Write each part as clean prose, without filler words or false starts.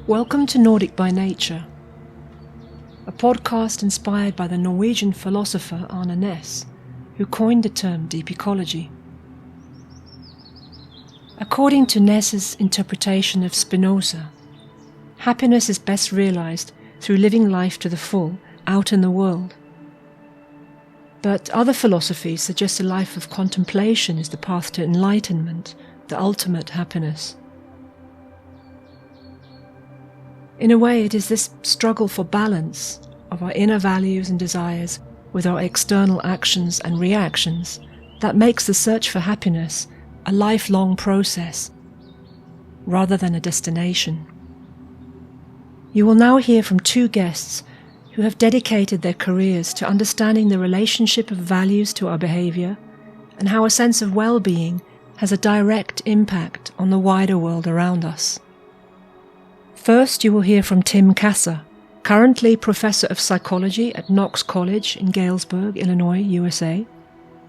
Welcome to Nordic By Nature, a podcast inspired by the Norwegian philosopher Arne Næss, who coined the term deep ecology. According to Næss's interpretation of Spinoza, happiness is best realized through living life to the full out in the world. But other philosophies suggest a life of contemplation is the path to enlightenment, the ultimate happiness. In a way, it is this struggle for balance of our inner values and desires with our external actions and reactions that makes the search for happiness a lifelong process, rather than a destination. You will now hear from two guests who have dedicated their careers to understanding the relationship of values to our behaviour and how a sense of well-being has a direct impact on the wider world around us. First, you will hear from Tim Kasser, currently Professor of Psychology at Knox College in Galesburg, Illinois, USA.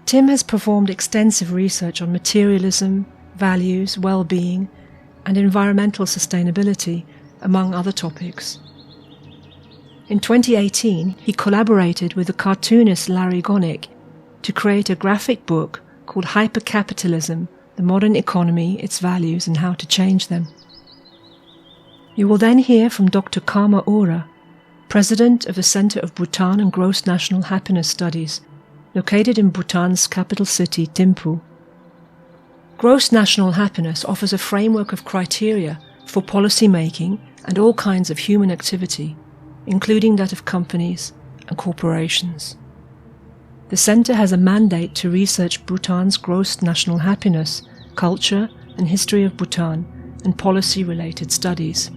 Tim has performed extensive research on materialism, values, well-being, and environmental sustainability, among other topics. In 2018, he collaborated with the cartoonist Larry Gonick to create a graphic book called Hypercapitalism, the Modern Economy, Its Values, and How to Change Them. You will then hear from Dr. Karma Ura, President of the Center of Bhutan and Gross National Happiness Studies, located in Bhutan's capital city, Thimphu. Gross national happiness offers a framework of criteria for policy making and all kinds of human activity, including that of companies and corporations. The center has a mandate to research Bhutan's gross national happiness, culture and history of Bhutan, and policy-related studies.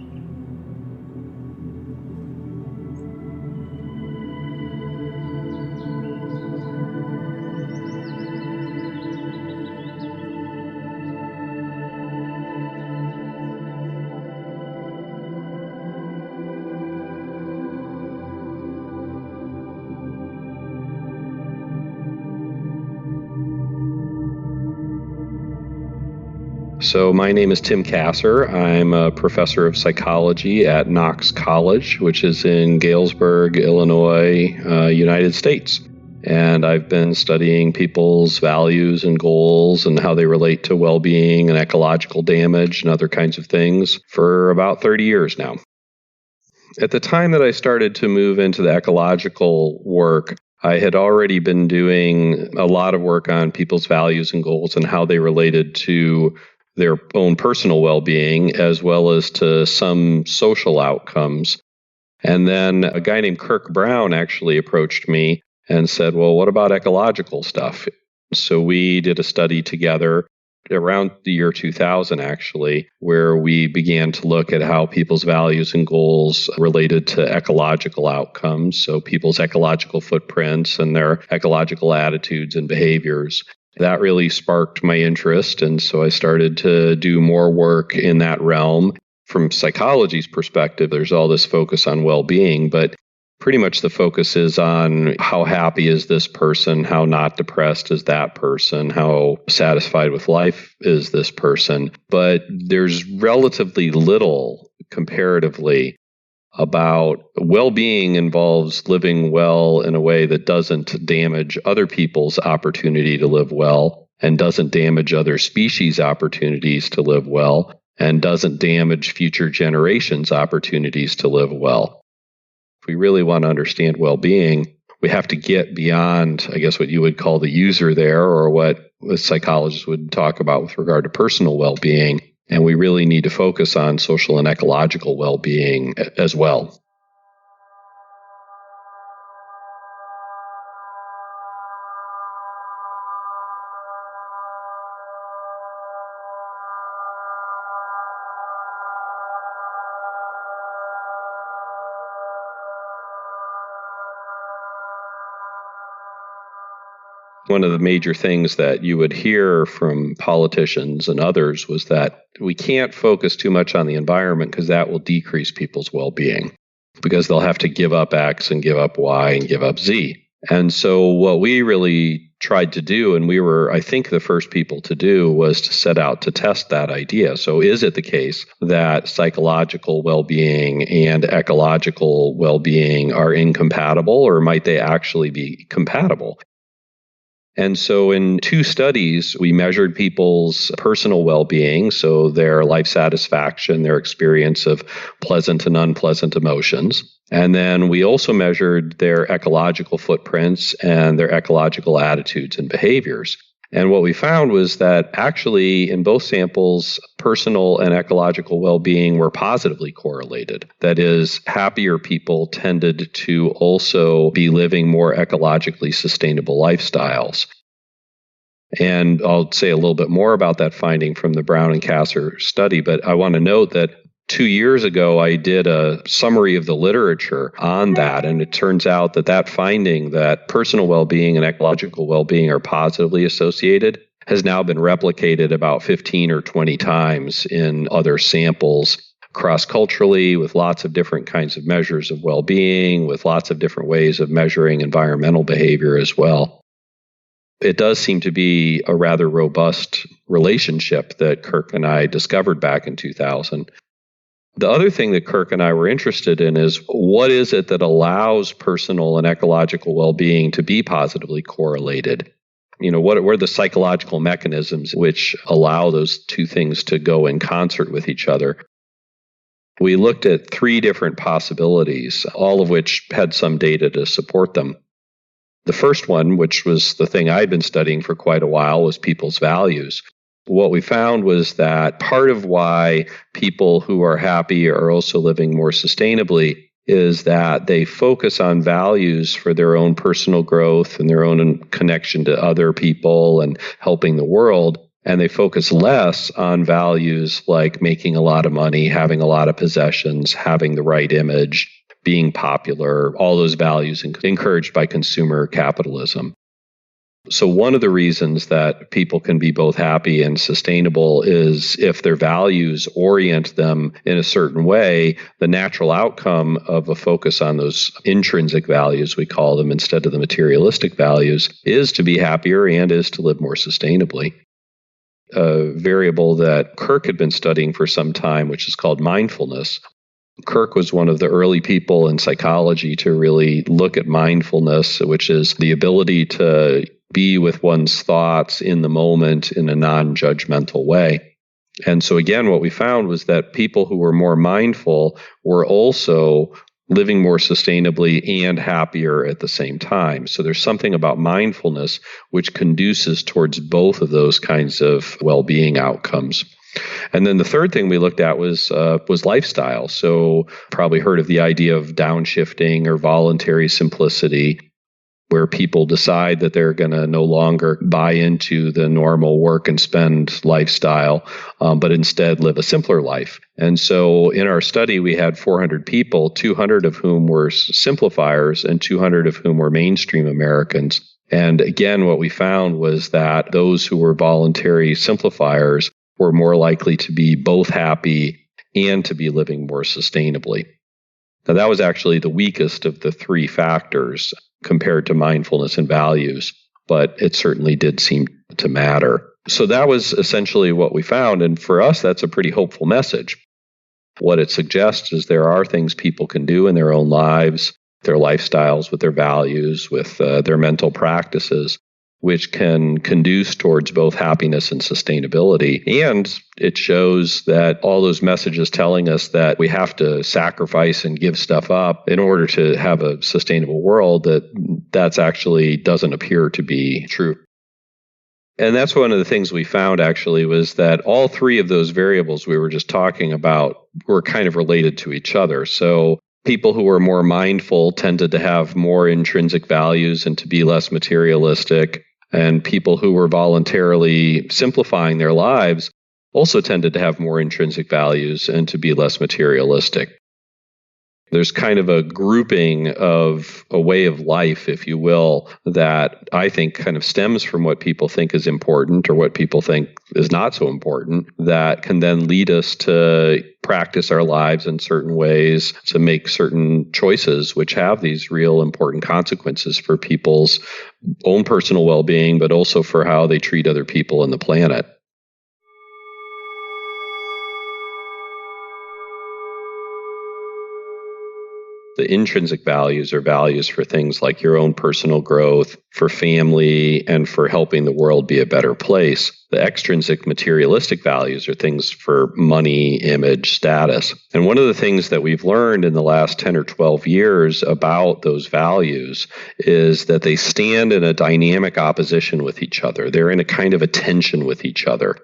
So my name is Tim Kasser. I'm a professor of psychology at Knox College, which is in Galesburg, Illinois, United States. And I've been studying people's values and goals and how they relate to well-being and ecological damage and other kinds of things for about 30 years now. At the time that I started to move into the ecological work, I had already been doing a lot of work on people's values and goals and how they related to their own personal well-being, as well as to some social outcomes. And then a guy named Kirk Brown actually approached me and said, well, what about ecological stuff? So we did a study together around the year 2000, actually, where we began to look at how people's values and goals related to ecological outcomes, so people's ecological footprints and their ecological attitudes and behaviors. That really sparked my interest, and so I started to do more work in that realm. From psychology's perspective, there's all this focus on well-being, but pretty much the focus is on how happy is this person, how not depressed is that person, how satisfied with life is this person. But there's relatively little, comparatively, about well-being involves living well in a way that doesn't damage other people's opportunity to live well and doesn't damage other species' opportunities to live well and doesn't damage future generations' opportunities to live well. If we really want to understand well-being, we have to get beyond, I guess, what you would call the user there, or what psychologists would talk about with regard to personal well-being. And we really need to focus on social and ecological well-being as well. One of the major things that you would hear from politicians and others was that we can't focus too much on the environment because that will decrease people's well-being, because they'll have to give up X and give up Y and give up Z. And so what we really tried to do, and we were, I think, the first people to do, was to set out to test that idea. So is it the case that psychological well-being and ecological well-being are incompatible, or might they actually be compatible? And so in 2 studies, we measured people's personal well-being, so their life satisfaction, their experience of pleasant and unpleasant emotions. And then we also measured their ecological footprints and their ecological attitudes and behaviors. And what we found was that actually in both samples, personal and ecological well-being were positively correlated. That is, happier people tended to also be living more ecologically sustainable lifestyles. And I'll say a little bit more about that finding from the Brown and Kasser study, but I want to note that 2 years ago, I did a summary of the literature on that, and it turns out that that finding that personal well-being and ecological well-being are positively associated has now been replicated about 15 or 20 times in other samples cross-culturally, with lots of different kinds of measures of well-being, with lots of different ways of measuring environmental behavior as well. It does seem to be a rather robust relationship that Kirk and I discovered back in 2000. The other thing that Kirk and I were interested in is what is it that allows personal and ecological well-being to be positively correlated? What are the psychological mechanisms which allow those two things to go in concert with each other? We looked at 3 different possibilities, all of which had some data to support them. The first one, which was the thing I'd been studying for quite a while, was people's values. What we found was that part of why people who are happy are also living more sustainably is that they focus on values for their own personal growth and their own connection to other people and helping the world. And they focus less on values like making a lot of money, having a lot of possessions, having the right image, being popular, all those values encouraged by consumer capitalism. So one of the reasons that people can be both happy and sustainable is if their values orient them in a certain way, the natural outcome of a focus on those intrinsic values, we call them, instead of the materialistic values, is to be happier and is to live more sustainably. A variable that Kirk had been studying for some time, which is called mindfulness. Kirk was one of the early people in psychology to really look at mindfulness, which is the ability to be with one's thoughts in the moment in a non-judgmental way. And so again, what we found was that people who were more mindful were also living more sustainably and happier at the same time. So there's something about mindfulness which conduces towards both of those kinds of well-being outcomes. And then the third thing we looked at was lifestyle. So probably heard of the idea of downshifting or voluntary simplicity, where people decide that they're going to no longer buy into the normal work and spend lifestyle, but instead live a simpler life. And so in our study, we had 400 people, 200 of whom were simplifiers and 200 of whom were mainstream Americans. And again, what we found was that those who were voluntary simplifiers were more likely to be both happy and to be living more sustainably. Now, that was actually the weakest of the 3 factors compared to mindfulness and values, but it certainly did seem to matter. So that was essentially what we found. And for us, that's a pretty hopeful message. What it suggests is there are things people can do in their own lives, their lifestyles, with their values, with their mental practices, which can conduce towards both happiness and sustainability. And it shows that all those messages telling us that we have to sacrifice and give stuff up in order to have a sustainable world, that's actually doesn't appear to be true. And that's one of the things we found actually was that all 3 of those variables we were just talking about were kind of related to each other. So people who were more mindful tended to have more intrinsic values and to be less materialistic. And people who were voluntarily simplifying their lives also tended to have more intrinsic values and to be less materialistic. There's kind of a grouping of a way of life, if you will, that I think kind of stems from what people think is important or what people think is not so important, that can then lead us to practice our lives in certain ways, to make certain choices which have these real important consequences for people's own personal well-being, but also for how they treat other people and the planet. The intrinsic values are values for things like your own personal growth, for family, and for helping the world be a better place. The extrinsic materialistic values are things for money, image, status. And one of the things that we've learned in the last 10 or 12 years about those values is that they stand in a dynamic opposition with each other. They're in a kind of a tension with each other.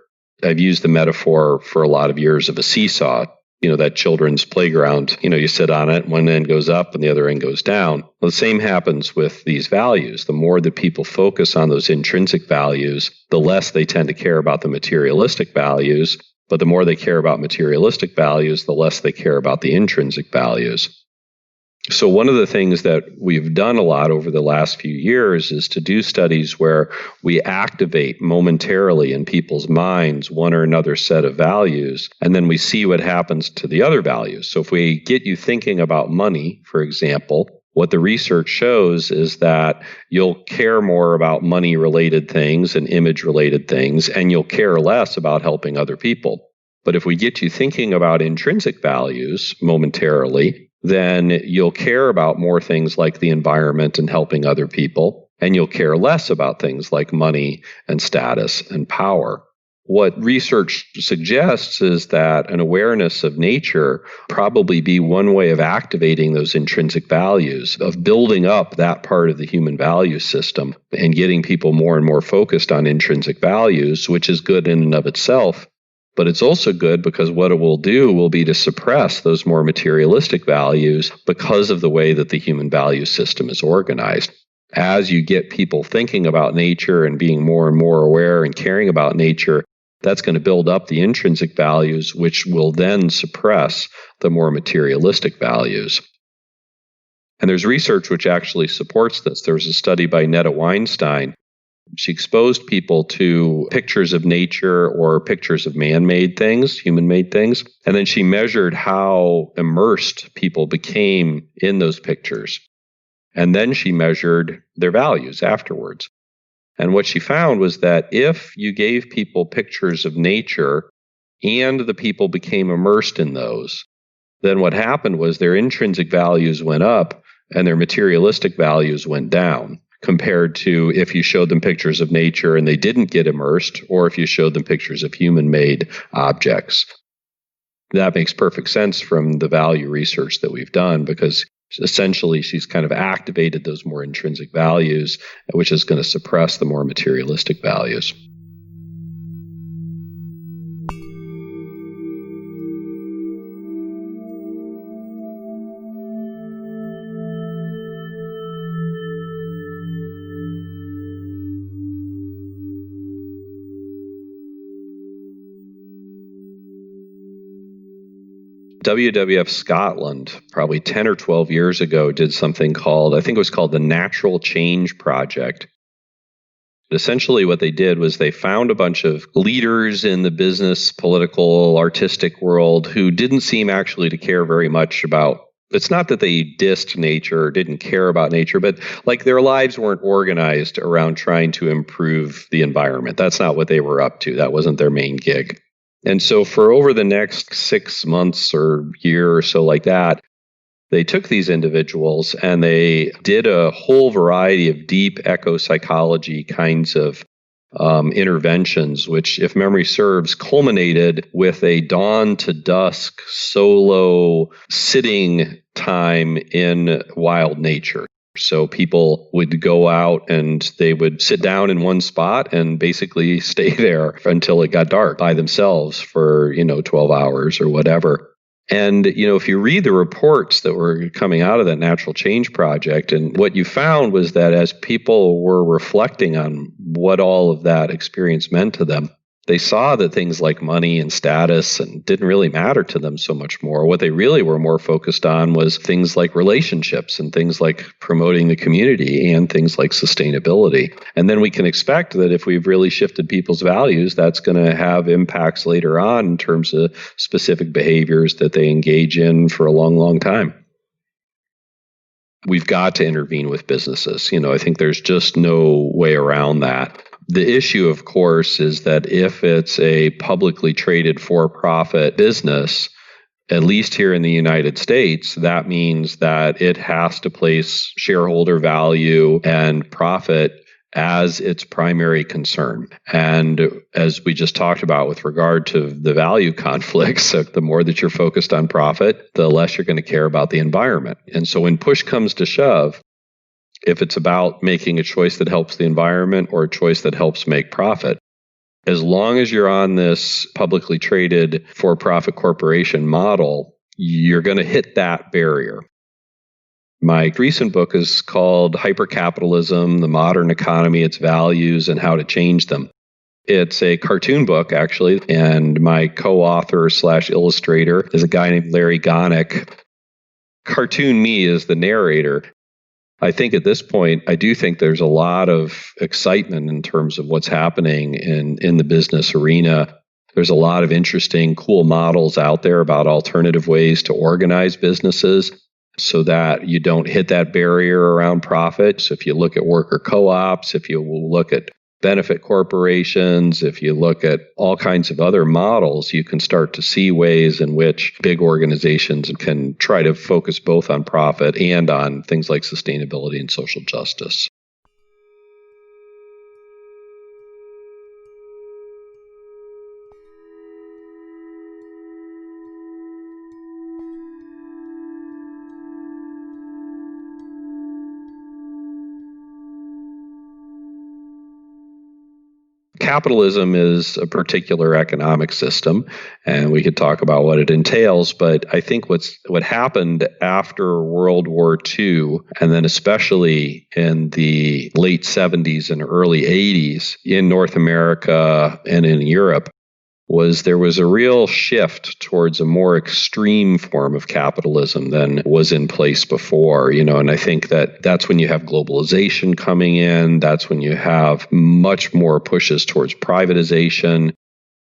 I've used the metaphor for a lot of years of a seesaw. That children's playground, you sit on it, one end goes up and the other end goes down. Well, the same happens with these values. The more that people focus on those intrinsic values, the less they tend to care about the materialistic values. But the more they care about materialistic values, the less they care about the intrinsic values. So one of the things that we've done a lot over the last few years is to do studies where we activate momentarily in people's minds one or another set of values, and then we see what happens to the other values. So if we get you thinking about money, for example, what the research shows is that you'll care more about money-related things and image-related things, and you'll care less about helping other people. But if we get you thinking about intrinsic values momentarily, then you'll care about more things like the environment and helping other people, and you'll care less about things like money and status and power. What research suggests is that an awareness of nature probably be one way of activating those intrinsic values, of building up that part of the human value system and getting people more and more focused on intrinsic values, which is good in and of itself. But it's also good because what it will do will be to suppress those more materialistic values because of the way that the human value system is organized. As you get people thinking about nature and being more and more aware and caring about nature, that's going to build up the intrinsic values, which will then suppress the more materialistic values. And there's research which actually supports this. There was a study by Netta Weinstein. She exposed people to pictures of nature or pictures of man-made things, human-made things, and then she measured how immersed people became in those pictures. And then she measured their values afterwards. And what she found was that if you gave people pictures of nature and the people became immersed in those, then what happened was their intrinsic values went up and their materialistic values went down, compared to if you showed them pictures of nature and they didn't get immersed, or if you showed them pictures of human-made objects. That makes perfect sense from the value research that we've done, because essentially she's kind of activated those more intrinsic values, which is going to suppress the more materialistic values. WWF Scotland, probably 10 or 12 years ago, did something called, I think it was called the Natural Change Project. Essentially what they did was they found a bunch of leaders in the business, political, artistic world who didn't seem actually to care very much about, it's not that they dissed nature or didn't care about nature, but like their lives weren't organized around trying to improve the environment. That's not what they were up to. That wasn't their main gig. And so for over the next 6 months or year or so like that, they took these individuals and they did a whole variety of deep eco-psychology kinds of interventions, which, if memory serves, culminated with a dawn to dusk solo sitting time in wild nature. So people would go out and they would sit down in one spot and basically stay there until it got dark by themselves for, 12 hours or whatever. And, if you read the reports that were coming out of that Natural Change Project, and what you found was that as people were reflecting on what all of that experience meant to them, they saw that things like money and status and didn't really matter to them so much more. What they really were more focused on was things like relationships and things like promoting the community and things like sustainability. And then we can expect that if we've really shifted people's values, that's going to have impacts later on in terms of specific behaviors that they engage in for a long, long time. We've got to intervene with businesses. I think there's just no way around that. The issue, of course, is that if it's a publicly traded for-profit business, at least here in the United States, that means that it has to place shareholder value and profit as its primary concern. And as we just talked about with regard to the value conflicts, the more that you're focused on profit, the less you're going to care about the environment. And so when push comes to shove, if it's about making a choice that helps the environment or a choice that helps make profit, as long as you're on this publicly traded for-profit corporation model, you're going to hit that barrier. My recent book is called Hypercapitalism, the Modern Economy, Its Values, and How to Change Them. It's a cartoon book, actually, and my co-author / illustrator is a guy named Larry Gonick. Cartoon me is the narrator. I think at this point, I do think there's a lot of excitement in terms of what's happening in the business arena. There's a lot of interesting, cool models out there about alternative ways to organize businesses so that you don't hit that barrier around profit. So if you look at worker co-ops, if you look at benefit corporations, if you look at all kinds of other models, you can start to see ways in which big organizations can try to focus both on profit and on things like sustainability and social justice. Capitalism is a particular economic system, and we could talk about what it entails, but I think what happened after World War II, and then especially in the late 70s and early 80s in North America and in Europe, was there was a real shift towards a more extreme form of capitalism than was in place before, and I think that's when you have globalization coming in. That's when you have much more pushes towards privatization.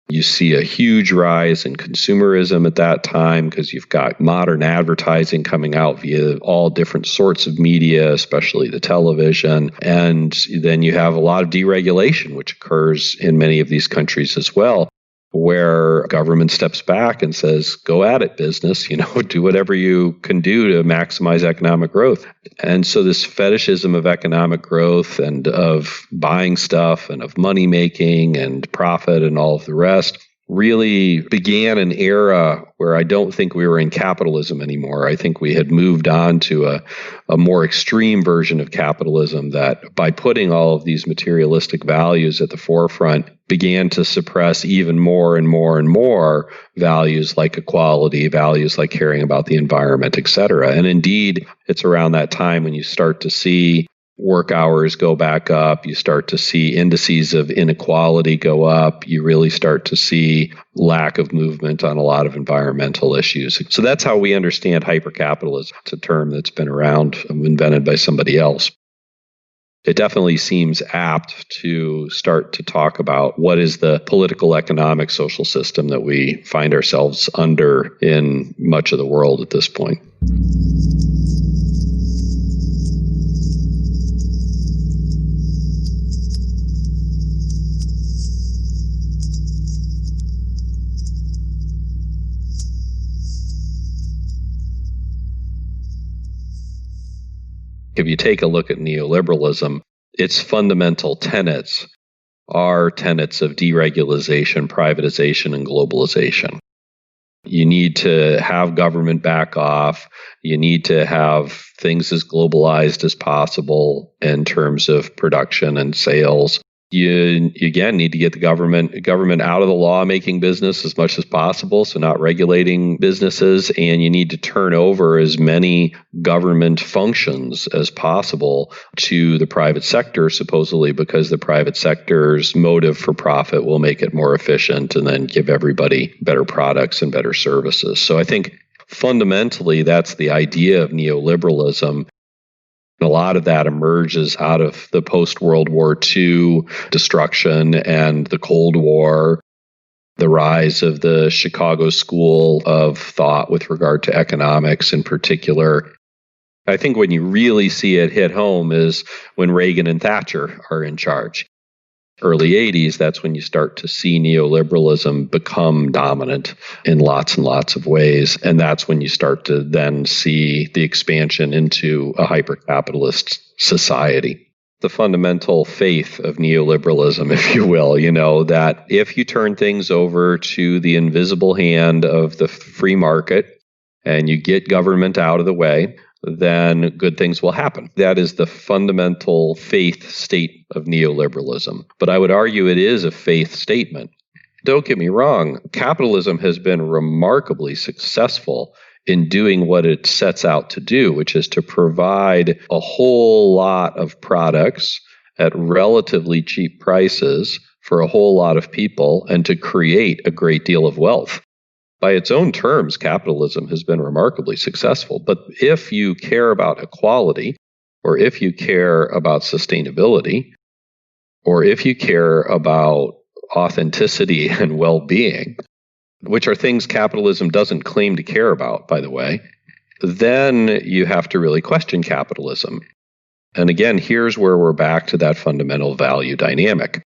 You see a huge rise in consumerism at that time because you've got modern advertising coming out via all different sorts of media, especially the television. And then you have a lot of deregulation, which occurs in many of these countries as well, where government steps back and says, go at it, business, do whatever you can do to maximize economic growth. And so this fetishism of economic growth and of buying stuff and of money making and profit and all of the rest really began an era where I don't think we were in capitalism anymore. I think we had moved on to a more extreme version of capitalism that, by putting all of these materialistic values at the forefront, began to suppress even more and more and more values like equality, values like caring about the environment, et cetera. And indeed, it's around that time when you start to see work hours go back up, you start to see indices of inequality go up, you really start to see lack of movement on a lot of environmental issues. So that's how we understand hypercapitalism. It's a term that's been around, invented by somebody else. It definitely seems apt to start to talk about what is the political, economic, social system that we find ourselves under in much of the world at this point. If you take a look at neoliberalism, its fundamental tenets are tenets of deregulation, privatization, and globalization. You need to have government back off. You need to have things as globalized as possible in terms of production and sales. You again need to get the government out of the law-making business as much as possible, so not regulating businesses, and you need to turn over as many government functions as possible to the private sector, supposedly because the private sector's motive for profit will make it more efficient and then give everybody better products and better services. So I think fundamentally that's the idea of neoliberalism. A lot of that emerges out of the post-World War II destruction and the Cold War, the rise of the Chicago School of Thought with regard to economics in particular. I think when you really see it hit home is when Reagan and Thatcher are in charge. Early 80s, that's when you start to see neoliberalism become dominant in lots and lots of ways. And that's when you start to then see the expansion into a hypercapitalist society. The fundamental faith of neoliberalism, if you will, that if you turn things over to the invisible hand of the free market and you get government out of the way, then good things will happen. That is the fundamental faith state of neoliberalism. But I would argue it is a faith statement. Don't get me wrong, capitalism has been remarkably successful in doing what it sets out to do, which is to provide a whole lot of products at relatively cheap prices for a whole lot of people and to create a great deal of wealth. By its own terms, capitalism has been remarkably successful. But if you care about equality, or if you care about sustainability, or if you care about authenticity and well-being, which are things capitalism doesn't claim to care about, by the way, then you have to really question capitalism. And again, here's where we're back to that fundamental value dynamic.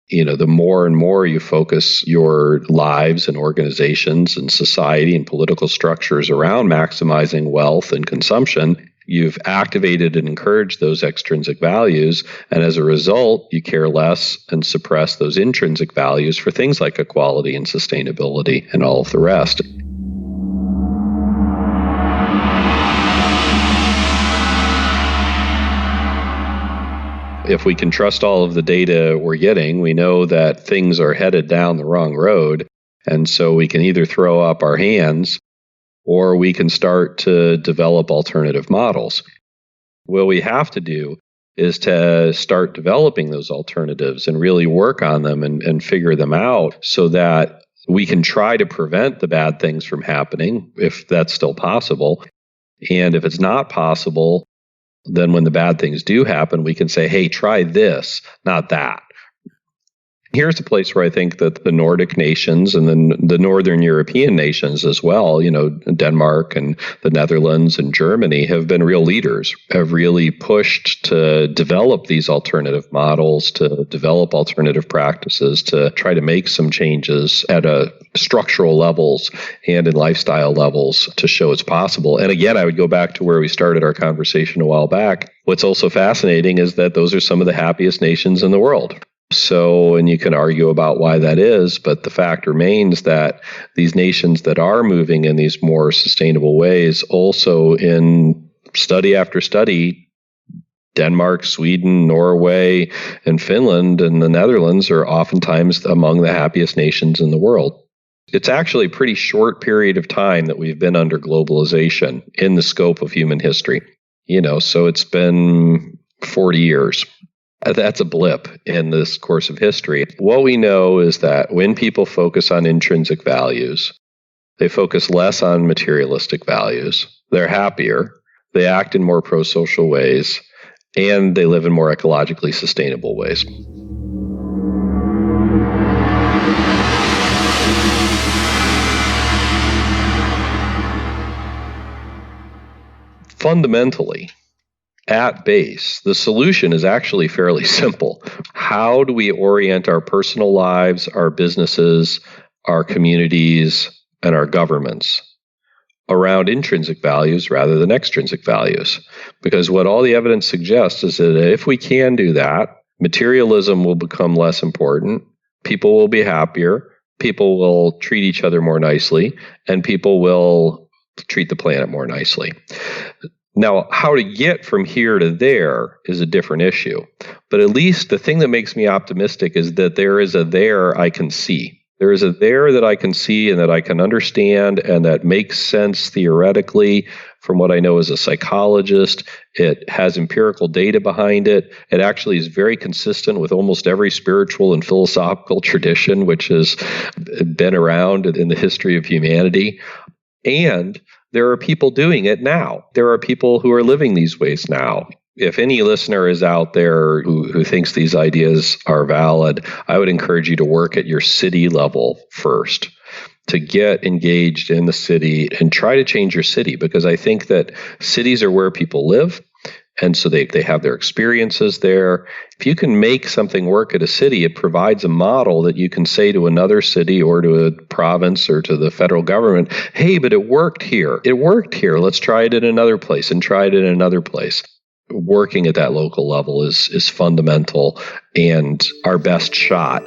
The more and more you focus your lives and organizations and society and political structures around maximizing wealth and consumption, you've activated and encouraged those extrinsic values. And as a result, you care less and suppress those intrinsic values for things like equality and sustainability and all of the rest. If we can trust all of the data we're getting, we know that things are headed down the wrong road. And so we can either throw up our hands or we can start to develop alternative models. What we have to do is to start developing those alternatives and really work on them and figure them out so that we can try to prevent the bad things from happening, if that's still possible. And if it's not possible, then when the bad things do happen, we can say, hey, try this, not that. Here's a place where I think that the Nordic nations and then the Northern European nations as well, Denmark and the Netherlands and Germany have been real leaders, have really pushed to develop these alternative models, to develop alternative practices, to try to make some changes at a structural levels and in lifestyle levels to show it's possible. And again, I would go back to where we started our conversation a while back. What's also fascinating is that those are some of the happiest nations in the world. So, and you can argue about why that is, but the fact remains that these nations that are moving in these more sustainable ways, also in study after study, Denmark, Sweden, Norway, and Finland and the Netherlands are oftentimes among the happiest nations in the world. It's actually a pretty short period of time that we've been under globalization in the scope of human history. So it's been 40 years. That's a blip in this course of history. What we know is that when people focus on intrinsic values, they focus less on materialistic values. They're happier, they act in more pro-social ways, and they live in more ecologically sustainable ways. Fundamentally, at base, the solution is actually fairly simple. How do we orient our personal lives, our businesses, our communities, and our governments around intrinsic values rather than extrinsic values? Because what all the evidence suggests is that if we can do that, materialism will become less important, people will be happier, people will treat each other more nicely, and people will treat the planet more nicely. Now, how to get from here to there is a different issue. But at least the thing that makes me optimistic is that there is a there I can see. There is a there that I can see and that I can understand and that makes sense theoretically from what I know as a psychologist. It has empirical data behind it. It actually is very consistent with almost every spiritual and philosophical tradition which has been around in the history of humanity. And there are people doing it now. There are people who are living these ways now. If any listener is out there who thinks these ideas are valid, I would encourage you to work at your city level first, to get engaged in the city and try to change your city, because I think that cities are where people live. And so they have their experiences there. If you can make something work at a city, it provides a model that you can say to another city or to a province or to the federal government, hey, but it worked here. It worked here. Let's try it in another place and try it in another place. Working at that local level is fundamental and our best shot.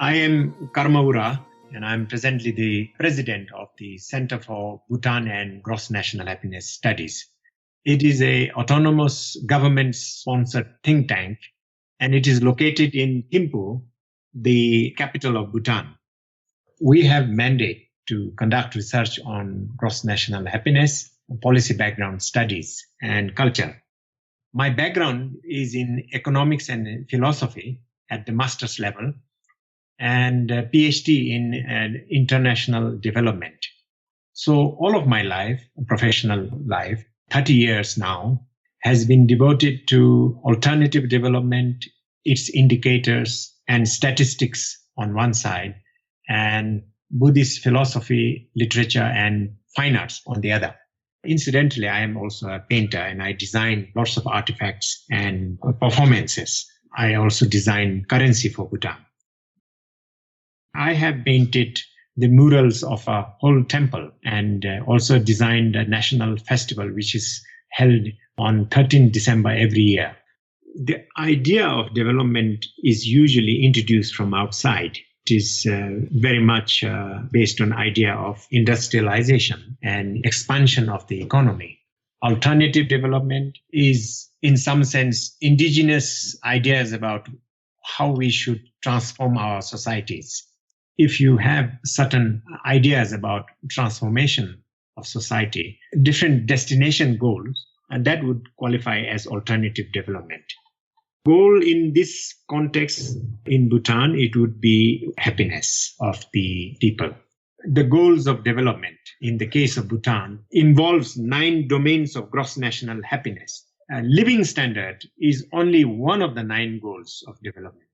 I am Karma Ura, and I'm presently the president of the Center for Bhutan and Gross National Happiness Studies. It is an autonomous government-sponsored think tank, and it is located in Thimphu, the capital of Bhutan. We have mandate to conduct research on gross national happiness, policy background studies, and culture. My background is in economics and philosophy at the master's level, and a PhD in international development. So all of my life, professional life, 30 years now, has been devoted to alternative development, its indicators and statistics on one side, and Buddhist philosophy, literature, and fine arts on the other. Incidentally, I am also a painter, and I design lots of artifacts and performances. I also design currency for Bhutan. I have painted the murals of a whole temple and also designed a national festival which is held on 13 December every year. The idea of development is usually introduced from outside. It is very much based on idea of industrialization and expansion of the economy. Alternative development is, in some sense, indigenous ideas about how we should transform our societies. If you have certain ideas about transformation of society, different destination goals, and that would qualify as alternative development. Goal in this context in Bhutan, it would be happiness of the people. The goals of development in the case of Bhutan involves 9 domains of gross national happiness. Living standard is only one of the 9 goals of development.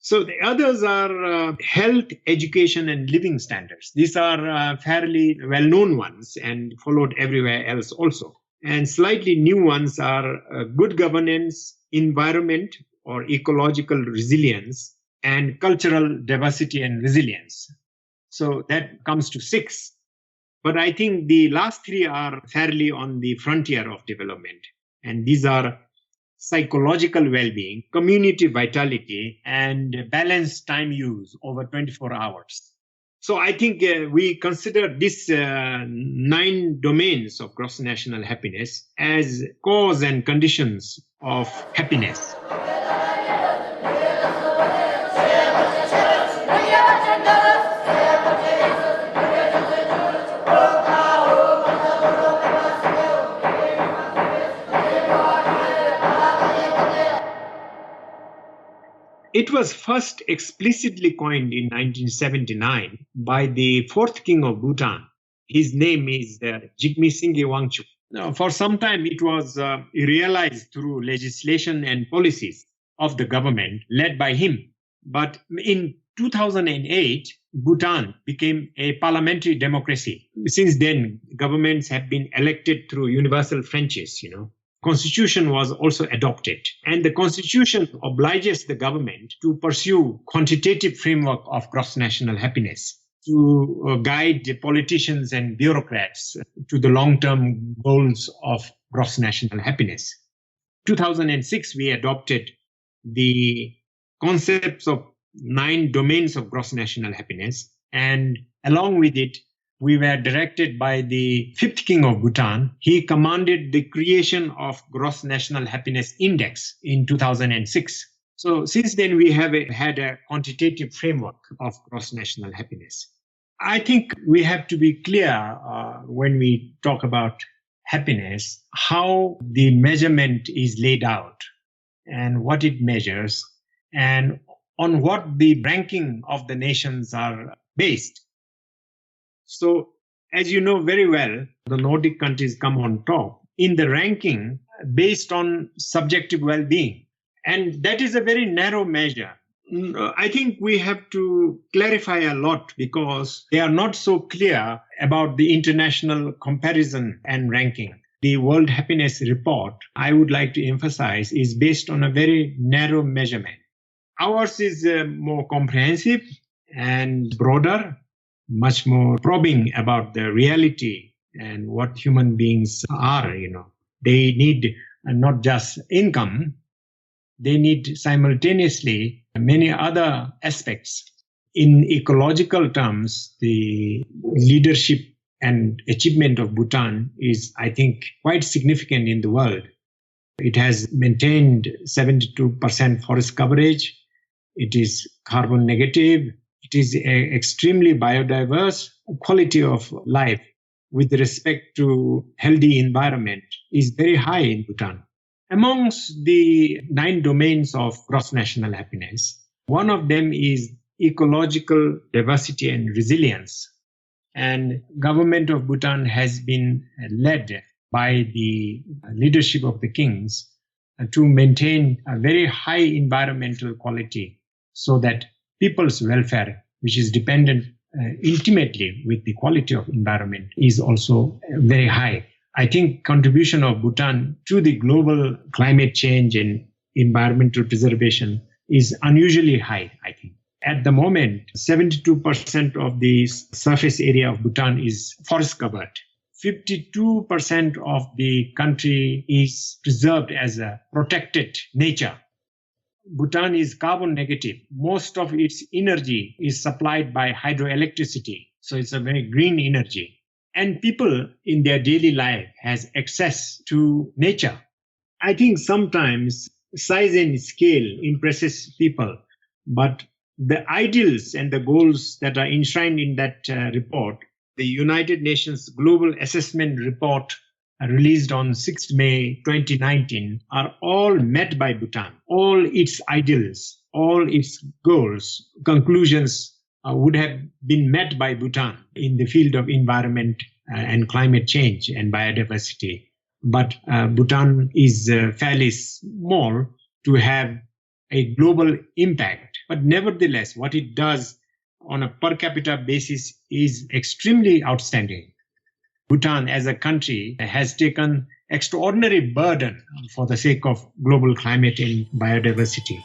So the others are health, education, and living standards. These are fairly well-known ones and followed everywhere else also. And slightly new ones are good governance, environment or ecological resilience, and cultural diversity and resilience. So that comes to 6. But I think the last 3 are fairly on the frontier of development. And these are psychological well-being, community vitality, and balanced time use over 24 hours. So I think we consider these 9 domains of gross national happiness as cause and conditions of happiness. It was first explicitly coined in 1979 by the 4th king of Bhutan. His name is Jigme Singye Wangchuk. Now, for some time, it was realized through legislation and policies of the government led by him. But in 2008, Bhutan became a parliamentary democracy. Since then, governments have been elected through universal franchise, Constitution was also adopted, and the constitution obliges the government to pursue quantitative framework of gross national happiness to guide the politicians and bureaucrats to the long-term goals of gross national happiness. 2006, we adopted the concepts of 9 domains of gross national happiness, and along with it, we were directed by the 5th king of Bhutan. He commanded the creation of Gross National Happiness Index in 2006. So since then, we have had a quantitative framework of gross national happiness. I think we have to be clear when we talk about happiness, how the measurement is laid out and what it measures and on what the ranking of the nations are based. So, as you know very well, the Nordic countries come on top in the ranking based on subjective well-being. And that is a very narrow measure. I think we have to clarify a lot because they are not so clear about the international comparison and ranking. The World Happiness Report, I would like to emphasize, is based on a very narrow measurement. Ours is more comprehensive and broader, much more probing about the reality and what human beings are, They need not just income, they need simultaneously many other aspects. In ecological terms, the leadership and achievement of Bhutan is, I think, quite significant in the world. It has maintained 72% forest coverage. It is carbon negative. It is extremely biodiverse. Quality of life with respect to healthy environment is very high in Bhutan. Amongst the 9 domains of gross national happiness, one of them is ecological diversity and resilience. And government of Bhutan has been led by the leadership of the kings to maintain a very high environmental quality so that people's welfare, which is dependent intimately with the quality of environment, is also very high. I think contribution of Bhutan to the global climate change and environmental preservation is unusually high, I think. At the moment, 72% of the surface area of Bhutan is forest covered. 52% of the country is preserved as a protected nature. Bhutan is carbon negative. Most of its energy is supplied by hydroelectricity. So it's a very green energy. And people in their daily life has access to nature. I think sometimes size and scale impresses people, but the ideals and the goals that are enshrined in that report the United Nations Global Assessment Report released on 6th May 2019 are all met by Bhutan. All its ideals, all its goals, conclusions would have been met by Bhutan in the field of environment and climate change and biodiversity. But Bhutan is fairly small to have a global impact. But nevertheless, what it does on a per capita basis is extremely outstanding. Bhutan as a country has taken extraordinary burden for the sake of global climate and biodiversity.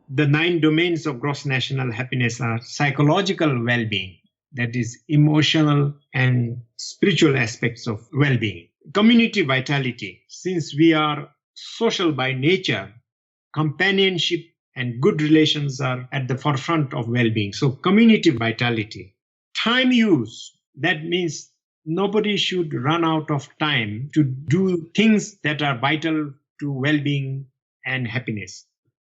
The 9 domains of gross national happiness are psychological well-being, that is, emotional and spiritual aspects of well-being. Community vitality, since we are social by nature, companionship and good relations are at the forefront of well-being. So community vitality. Time use, that means nobody should run out of time to do things that are vital to well-being and happiness.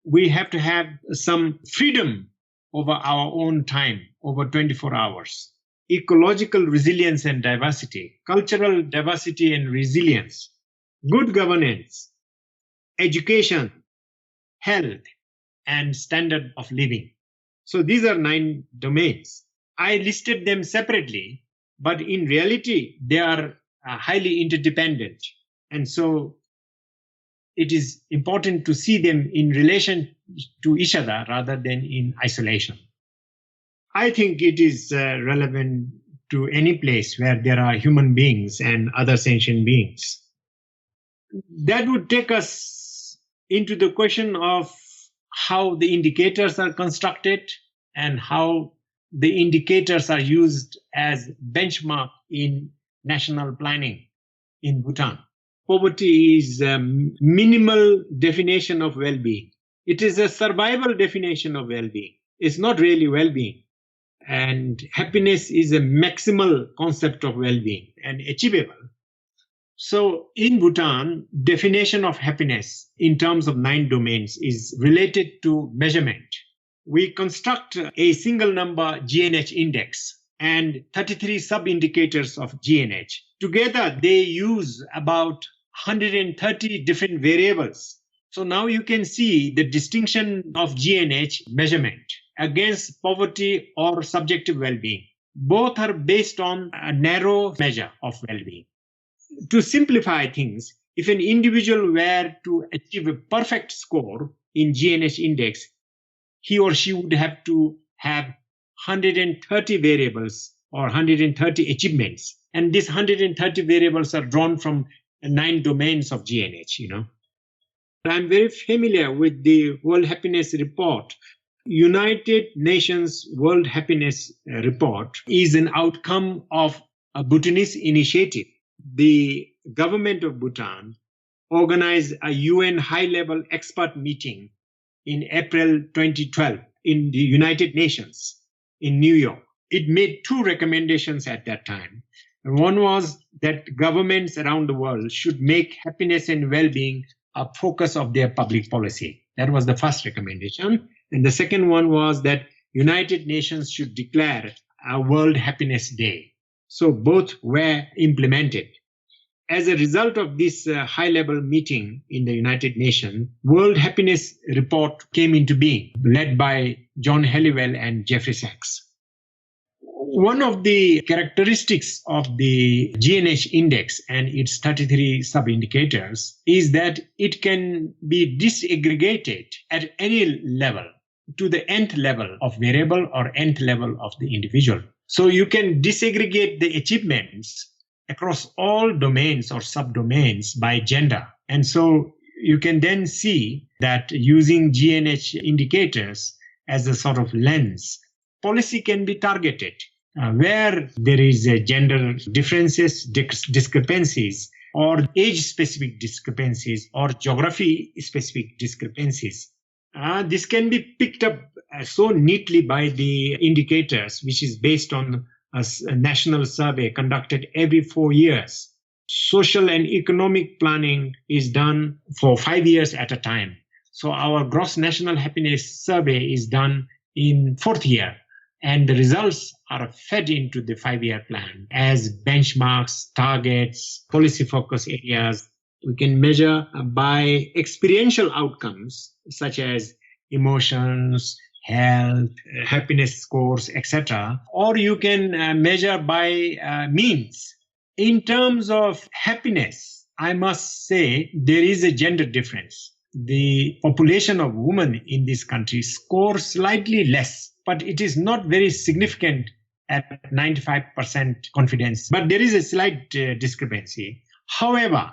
We have to have some freedom over our own time, over 24 hours. Ecological resilience and diversity, cultural diversity and resilience, good governance, education, health, and standard of living. So these are 9 domains. I listed them separately, but in reality, they are highly interdependent. And so it is important to see them in relation to each other rather than in isolation. I think it is relevant to any place where there are human beings and other sentient beings. That would take us into the question of how the indicators are constructed and how the indicators are used as benchmark in national planning in Bhutan. Poverty is a minimal definition of well-being. It is a survival definition of well-being. It's not really well-being. And happiness is a maximal concept of well-being and achievable. So in Bhutan, definition of happiness in terms of 9 domains is related to measurement. We construct a single number GNH index and 33 sub-indicators of GNH. Together, they use about 130 different variables. So now you can see the distinction of GNH measurement against poverty or subjective well-being. Both are based on a narrow measure of well-being. To simplify things, if an individual were to achieve a perfect score in GNH index, he or she would have to have 130 variables or 130 achievements. And these 130 variables are drawn from 9 domains of GNH, I'm very familiar with the World Happiness Report. United Nations World Happiness Report is an outcome of a Bhutanese initiative. The government of Bhutan organized a UN high-level expert meeting in April 2012 in the United Nations in New York. It made 2 recommendations at that time. One was that governments around the world should make happiness and well-being a focus of their public policy. That was the first recommendation. And the second one was that United Nations should declare a World Happiness Day. So both were implemented. As a result of this high-level meeting in the United Nations, World Happiness Report came into being, led by John Halliwell and Jeffrey Sachs. One of the characteristics of the GNH index and its 33 sub-indicators is that it can be disaggregated at any level to the nth level of variable or nth level of the individual. So you can disaggregate the achievements across all domains or subdomains by gender. And so you can then see that using GNH indicators as a sort of lens, policy can be targeted where there is a gender differences, discrepancies, or age-specific discrepancies, or geography-specific discrepancies. This can be picked up so neatly by the indicators, which is based on a national survey conducted every 4 years. Social and economic planning is done for 5 years at a time. So our gross national happiness survey is done in 4th year, and the results are fed into the 5-year plan as benchmarks, targets, policy focus areas. We can measure by experiential outcomes such as emotions, health, happiness scores, etc. Or you can measure by means. In terms of happiness, I must say there is a gender difference. The population of women in this country scores slightly less, but it is not very significant at 95% confidence. But there is a slight discrepancy. However,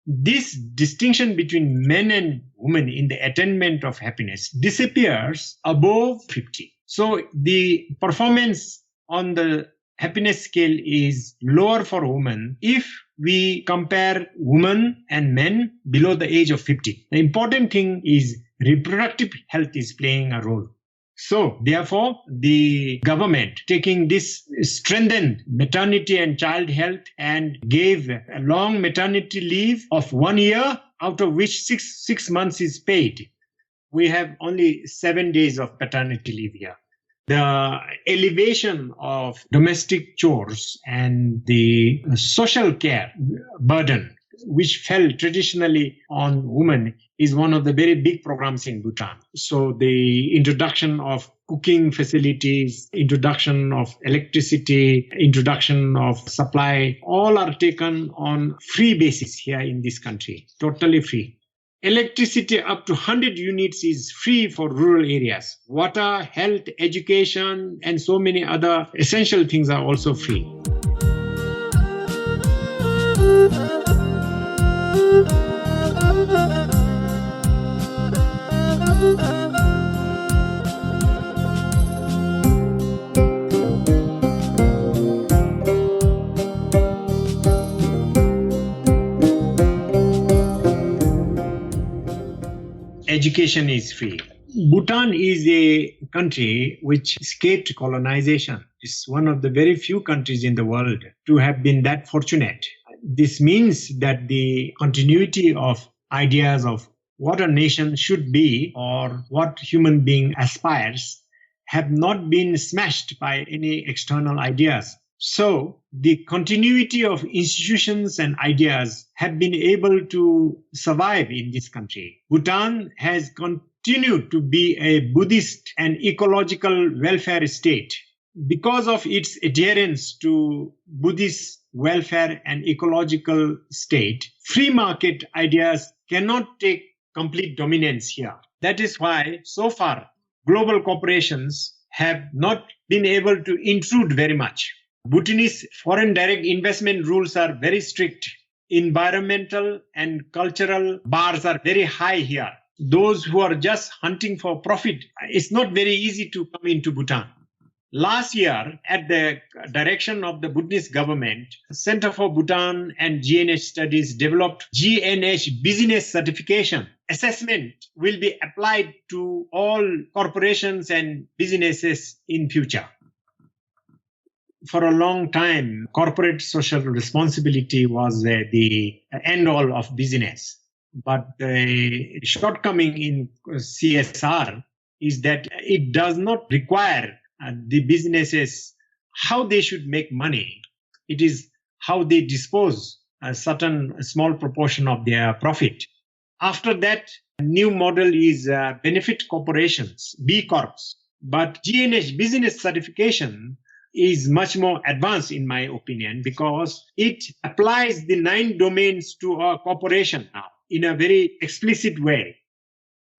this distinction between men and women in the attainment of happiness disappears above 50. So the performance on the happiness scale is lower for women if we compare women and men below the age of 50. The important thing is reproductive health is playing a role. So, therefore, the government taking this strengthened maternity and child health and gave a long maternity leave of 1 year, out of which six months is paid. We have only 7 days of paternity leave here. The elevation of domestic chores and the social care burden, which fell traditionally on women, is one of the very big programs in Bhutan. So the introduction of cooking facilities, introduction of electricity, introduction of supply, all are taken on free basis here in this country, totally free. Electricity up to 100 units is free for rural areas. Water, health, education, and so many other essential things are also free. Education is free. Bhutan is a country which escaped colonization. It's one of the very few countries in the world to have been that fortunate. This means that the continuity of ideas of what a nation should be or what human being aspires have not been smashed by any external ideas. So the continuity of institutions and ideas have been able to survive in this country. Bhutan has continued to be a Buddhist and ecological welfare state. Because of its adherence to Buddhist welfare and ecological state, free market ideas cannot take complete dominance here. That is why, so far, global corporations have not been able to intrude very much. Bhutanese foreign direct investment rules are very strict. Environmental and cultural bars are very high here. Those who are just hunting for profit, it's not very easy to come into Bhutan. Last year, at the direction of the Bhutanese government, Center for Bhutan and GNH Studies developed GNH business certification. Assessment will be applied to all corporations and businesses in future. For a long time, corporate social responsibility was the end-all of business. But the shortcoming in CSR is that it does not require the businesses how they should make money. It is how they dispose a certain small proportion of their profit. After that, a new model is benefit corporations, B Corps. But GNH business certification is much more advanced in my opinion because it applies the 9 domains to a corporation now in a very explicit way.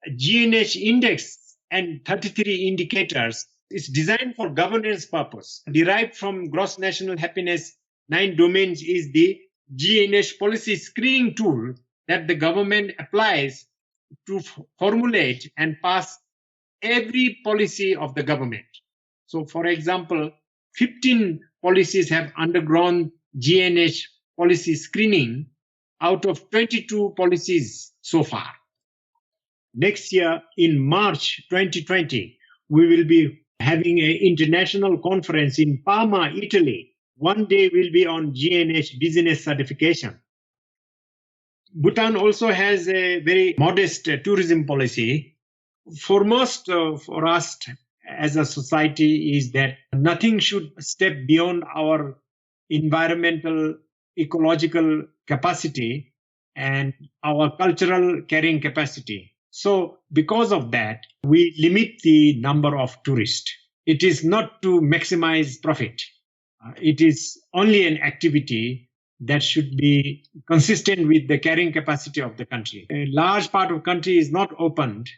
GNH index and 33 indicators is designed for governance purpose. Derived from gross national happiness, 9 domains is the GNH policy screening tool that the government applies to formulate and pass every policy of the government. So for example, 15 policies have undergone GNH policy screening out of 22 policies so far. next year in March 2020, we will be having an international conference in Parma, Italy. One day will be on GNH business certification. Bhutan also has a very modest tourism policy. Foremost for us as a society is that nothing should step beyond our environmental, ecological capacity and our cultural carrying capacity. So because of that, we limit the number of tourists. It is not to maximize profit. It is only an activity that should be consistent with the carrying capacity of the country. A large part of the country is not opened,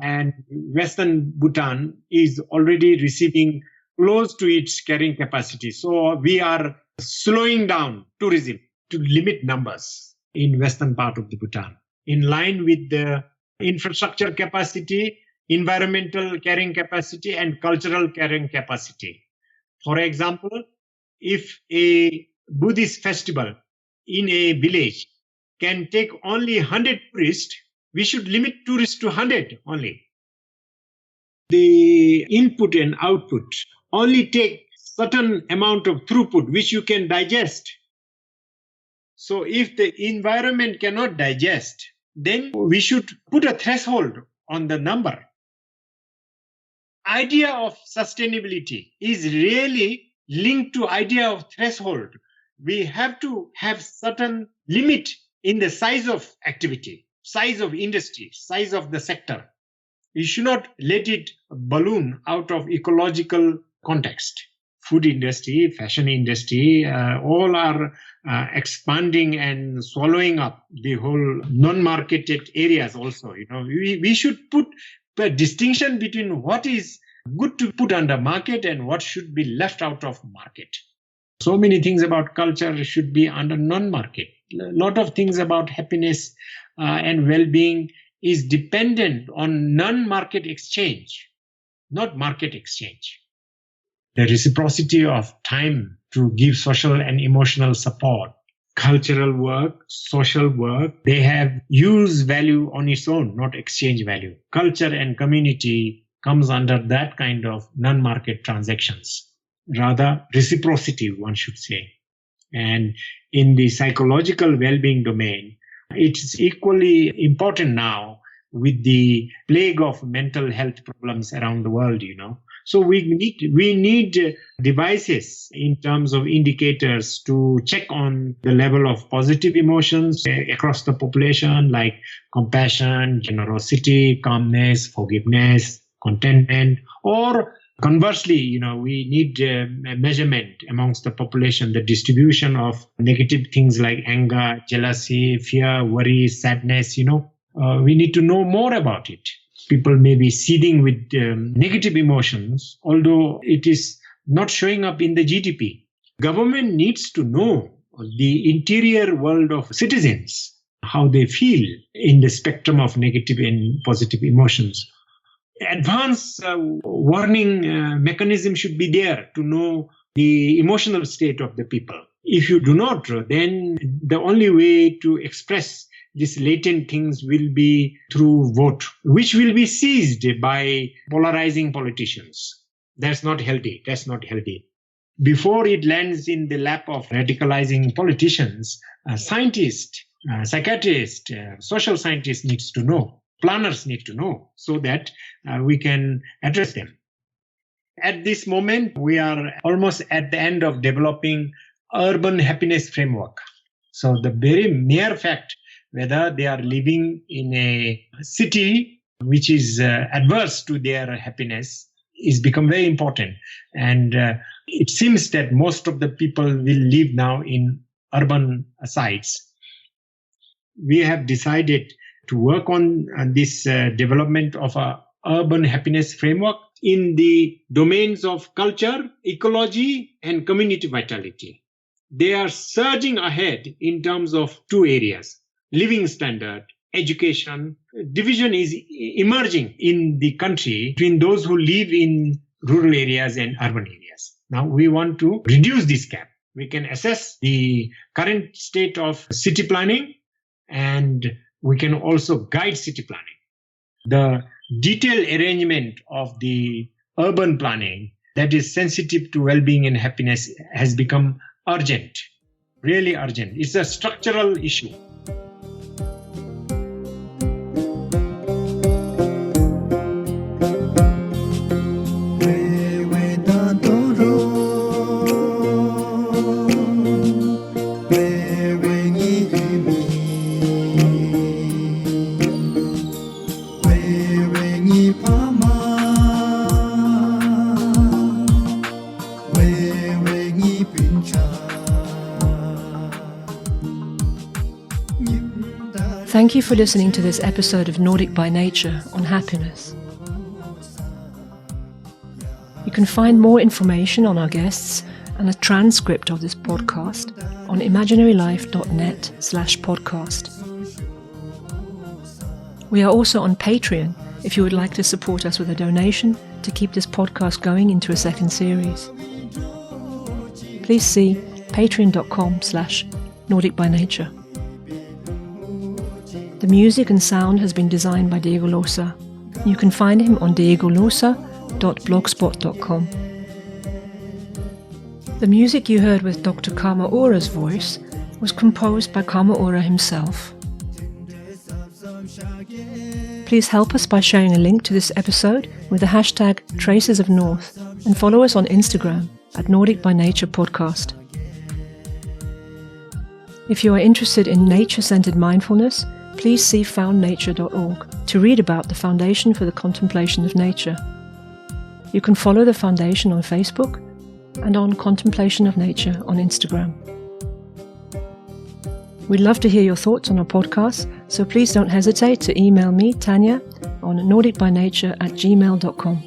and Western Bhutan is already receiving close to its carrying capacity. So we are slowing down tourism to limit numbers in western part of the Bhutan, in line with the infrastructure capacity, environmental carrying capacity, and cultural carrying capacity. For example, if a Buddhist festival in a village can take only 100 tourists, we should limit tourists to 100 only. The input and output only take certain amount of throughput which you can digest. So if the environment cannot digest, then we should put a threshold on the number. Idea of sustainability is really linked to idea of threshold. We have to have certain limit in the size of activity, size of industry, size of the sector. We should not let it balloon out of ecological context. Food industry, fashion industry, all are expanding and swallowing up the whole non-marketed areas also. We should put the distinction between what is good to put under market and what should be left out of market. So many things about culture should be under non-market. A lot of things about happiness and well-being is dependent on non-market exchange, not market exchange. The reciprocity of time to give social and emotional support, cultural work, social work, they have use value on its own, not exchange value. Culture and community comes under that kind of non-market transactions. Rather, reciprocity, one should say. And in the psychological well-being domain, it's equally important now with the plague of mental health problems around the world, So we need devices in terms of indicators to check on the level of positive emotions across the population, like compassion, generosity, calmness, forgiveness, contentment, or conversely, we need a measurement amongst the population, the distribution of negative things like anger, jealousy, fear, worry, sadness, we need to know more about it. People may be seething with negative emotions, although it is not showing up in the GDP. Government needs to know the interior world of citizens, how they feel in the spectrum of negative and positive emotions. Advanced warning mechanism should be there to know the emotional state of the people. If you do not, then the only way to express these latent things will be through vote, which will be seized by polarizing politicians. That's not healthy. Before it lands in the lap of radicalizing politicians, scientists, psychiatrists, social scientists needs to know, planners need to know, so that we can address them. At this moment, we are almost at the end of developing urban happiness framework. So the very mere fact whether they are living in a city which is adverse to their happiness is become very important. And it seems that most of the people will live now in urban sites. We have decided to work on this development of a urban happiness framework in the domains of culture, ecology, and community vitality. They are surging ahead in terms of two areas: living standard, education. Division is emerging in the country between those who live in rural areas and urban areas. Now we want to reduce this gap. We can assess the current state of city planning, and we can also guide city planning. the detailed arrangement of the urban planning that is sensitive to well-being and happiness has become urgent, really urgent. It's a structural issue. Thank you for listening to this episode of Nordic by Nature on happiness. You can find more information on our guests and a transcript of this podcast on imaginarylife.net/podcast. We are also on Patreon if you would like to support us with a donation to keep this podcast going into a second series. Please see patreon.com/NordicByNature. The music and sound has been designed by Diego Losa. You can find him on diegolosa.blogspot.com. The music you heard with Dr. Karma Ura's voice was composed by Karma Ura himself. Please help us by sharing a link to this episode with the hashtag #TracesOfNorth and follow us on Instagram at Nordic by Nature Podcast. If you are interested in nature-centered mindfulness, please see foundnature.org to read about the Foundation for the Contemplation of Nature. You can follow the Foundation on Facebook and on Contemplation of Nature on Instagram. We'd love to hear your thoughts on our podcast, so please don't hesitate to email me, Tanya, on nordicbynature@gmail.com.